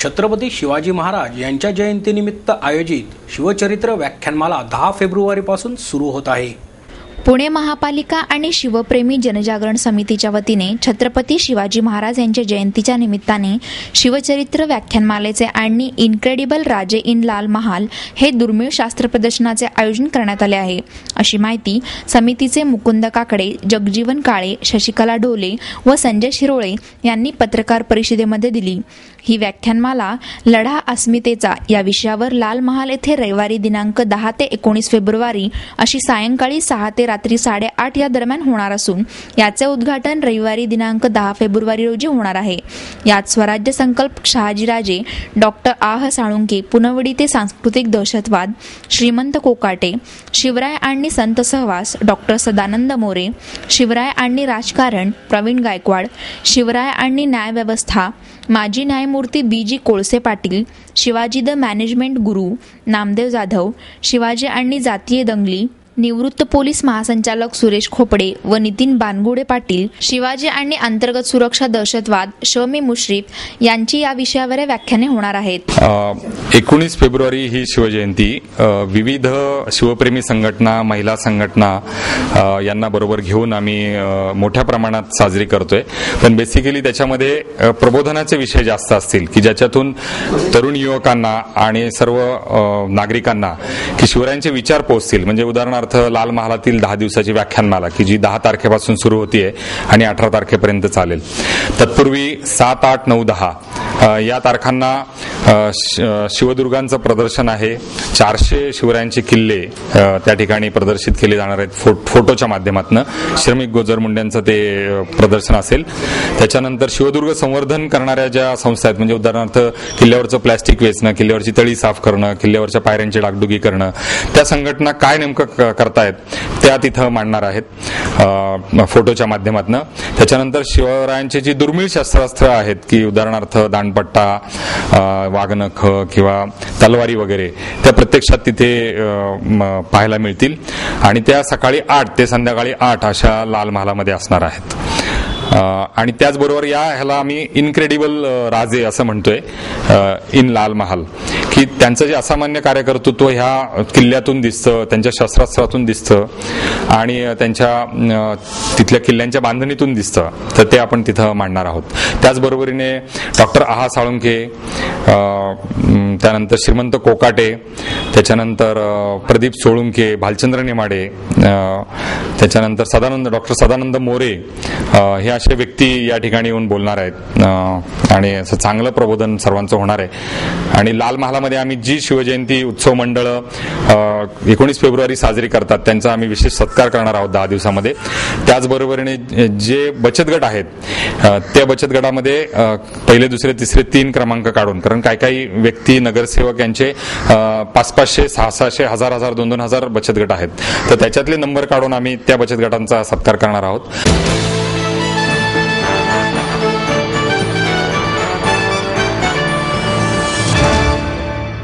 छत्रपती शिवाजी महाराज यांच्या जयंतीनिमित्त आयोजित शिवचरित्र व्याख्यानमाला 10 फेब्रुवारीपासून सुरू होत आहे। पुणे महापालिका आणि शिवप्रेमी जनजागरण समितीच्या वतीने छत्रपती शिवाजी महाराज यांच्या जयंतीच्या निमित्ताने शिवचरित्र व्याख्यानमालेचे आणि इनक्रेडिबल राजे इन लाल महाल हे दुर्मिळ शास्त्र प्रदर्शनाचे आयोजन करण्यात आले आहे, अशी माहिती समितीचे मुकुंद काकडे, जगजीवन काळे, शशिकला ढोले व संजय शिरोळे यांनी पत्रकार परिषदेमध्ये दिली। ही व्याख्यानमाला लढा अस्मितेचा या विषयावर लाल महाल येथे रविवारी दिनांक 10 ते 19 फेब्रुवारी अशी सायंकाळी 6 ते रात्री 8:30 या दरम्यान होणार असून याचे उद्घाटन रविवारी दिनांक 10 फेब्रुवारी रोजी होणार आहे। यात स्वराज्य संकल्प शहाजीराजे, डॉक्टर आह साळुंके, पुनवडी ते सांस्कृतिक दहशतवाद श्रीमंत कोकाटे, शिवराय आणि संत सहवास डॉक्टर सदानंद मोरे, शिवराय आणि राजकारण प्रवीण गायकवाड, शिवराय आणि न्यायव्यवस्था माजी न्यायमूर्ती BG Kolse Patil, Shivaji the management गुरु नामदेव जाधव, शिवाजी आणि जातीय दंगली निवृत्त पोलीस महासंचालक सुरेश खोपडे व नितीन बानगुडे पाटील, शिवाजी आणि अंतर्गत सुरक्षा दहशतवाद शमी मुश्रीफ यांची या विषयावर व्याख्याने होणार आहेत। 19 फेब्रुवारी ही शिवजयंती विविध शिवप्रेमी संघटना, महिला संघटना यांना बरोबर घेऊन आम्ही मोठ्या प्रमाणात साजरी करतोय। पण बेसिकली त्याच्यामध्ये प्रबोधनाचे विषय जास्त असतील की ज्याच्यातून तरुण युवकांना आणि सर्व नागरिकांना की शिवरायांचे विचार पोहोचतील। म्हणजे उदाहरणार्थ लाल महालातील 10 दिवसाची व्याख्यानमाला की जी 10 तारखेपासून सुरू होतीये आणि 18 तारखेपर्यंत चालेल। तत्पूर्वी 7, 8, 9, 10 या तारखांना शिवदुर्गांचं प्रदर्शन आहे। 400 शिवरायांचे किल्ले त्या ठिकाणी प्रदर्शित केले जाणार आहेत फोटोच्या माध्यमातून। श्रमिक गोजर मुंड्यांचं ते प्रदर्शन असेल। त्याच्यानंतर शिवदुर्ग संवर्धन करणाऱ्या ज्या संस्था आहेत, म्हणजे उदाहरणार्थ किल्ल्यावरचं प्लॅस्टिक वेचणं, किल्ल्यावरची तळी साफ करणं, किल्ल्यावरच्या पायऱ्यांची डागडुगी करणं, त्या संघटना काय नेमकं करतायत त्या तिथं मांडणार आहेत फोटोच्या माध्यमातून। त्याच्यानंतर शिवरायांची जी दुर्मिळ शस्त्रास्त्र आहेत की उदाहरणार्थ दांडपट्टा, वाघनख किंवा तलवारी वगैरे त्या प्रत्यक्षात तिथे पाहायला मिळतील आणि त्या सकाळी 8 ते संध्याकाळी 8 अशा लाल महालामध्ये असणार आहेत। आणि त्याचबरोबर ह्याला आम्ही इनक्रेडिबल राजे असं म्हणतोय, इन लाल महाल, की त्यांचं जे असामान्य कार्यकर्तृत्व ह्या किल्ल्यातून दिसतं, त्यांच्या शस्त्रास्त्रातून दिसतं आणि त्यांच्या तिथल्या किल्ल्यांच्या बांधणीतून दिसतं, तर ते आपण तिथं मांडणार आहोत। त्याचबरोबरीने डॉक्टर आह साळुंके, त्यानंतर श्रीमंत कोकाटे, त्याच्यानंतर प्रदीप सोळुंके, भालचंद्र नेमाडे, त्याच्यानंतर डॉक्टर सदानंद मोरे, हे असे व्यक्ती या ठिकाणी येऊन बोलणार आहेत आणि असं चांगलं प्रबोधन सर्वांचं होणार आहे। आणि लाल महालामध्ये आम्ही जी शिवजयंती उत्सव मंडळ 19 फेब्रुवारी साजरी करतात त्यांचा आम्ही विशेष सत्कार करणार आहोत 10 दिवसामध्ये। त्याचबरोबरीने जे बचत गट आहेत त्या बचत गटामध्ये पहिले, दुसरे, तिसरे 3 क्रमांक काढून, कारण काही व्यक्ती नगरसेवक यांचे 500-500, 600, 1000, 2,000 बचत गट आहेत, तर त्याच्यातले नंबर काढून आम्ही त्या बचत गटांचा सत्कार करणार आहोत।